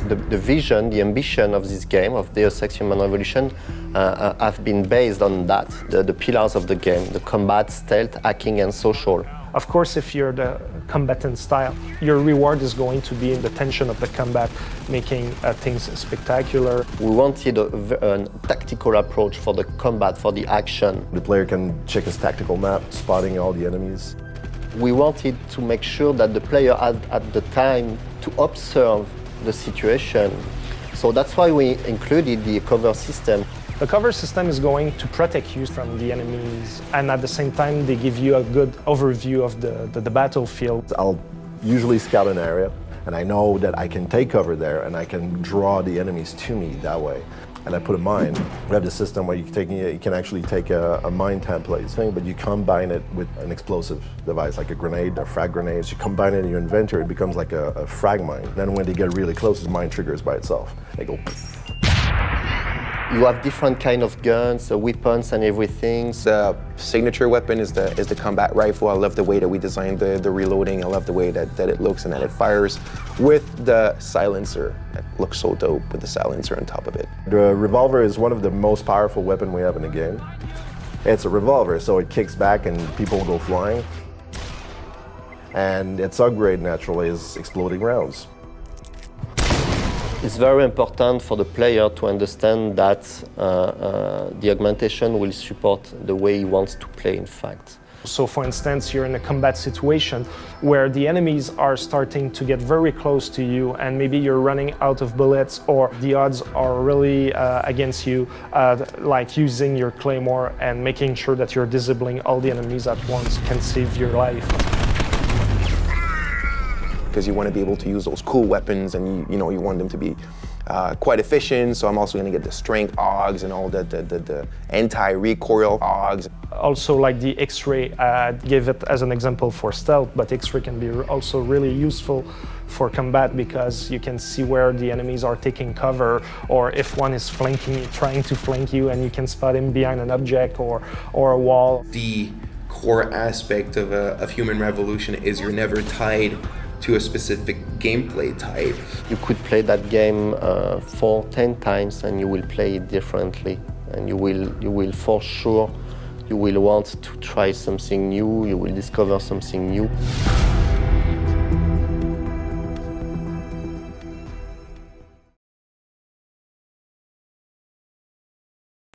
the vision, the ambition of this game, of Deus Ex Human Revolution, have been based on that, the pillars of the game, the combat, stealth, hacking, and social. Of course, if you're the combatant style, your reward is going to be in the tension of the combat, making things spectacular. We wanted a tactical approach for the combat, for the action. The player can check his tactical map, spotting all the enemies. We wanted to make sure that the player had at the time to observe the situation. So that's why we included the cover system. The cover system is going to protect you from the enemies, and at the same time they give you a good overview of the battlefield. I'll usually scout an area, and I know that I can take cover there and I can draw the enemies to me that way. And I put a mine. We have the system where you can actually take a mine template thing, but you combine it with an explosive device, like a grenade, a frag grenade. You combine it in your inventory, it becomes like a frag mine. Then when they get really close, the mine triggers by itself. They go poof. You have different kind of guns, weapons and everything. The signature weapon is the combat rifle. I love the way that we designed the reloading. I love the way that it looks and that it fires with the silencer. It looks so dope with the silencer on top of it. The revolver is one of the most powerful weapons we have in the game. It's a revolver, so it kicks back and people go flying. And its upgrade naturally is exploding rounds. It's very important for the player to understand that the augmentation will support the way he wants to play, in fact. So for instance, you're in a combat situation where the enemies are starting to get very close to you and maybe you're running out of bullets or the odds are really against you, like using your claymore and making sure that you're disabling all the enemies at once can save your life. Because you want to be able to use those cool weapons and you want them to be quite efficient. So I'm also going to get the strength AUGs and all the anti-recoil AUGs. Also like the X-ray, gave it as an example for stealth, but X-ray can be also really useful for combat because you can see where the enemies are taking cover or if one is trying to flank you and you can spot him behind an object or a wall. The core aspect of Human Revolution is you're never tied to a specific gameplay type. You could play that game 10 times and you will play it differently. And you will for sure, you will want to try something new, you will discover something new.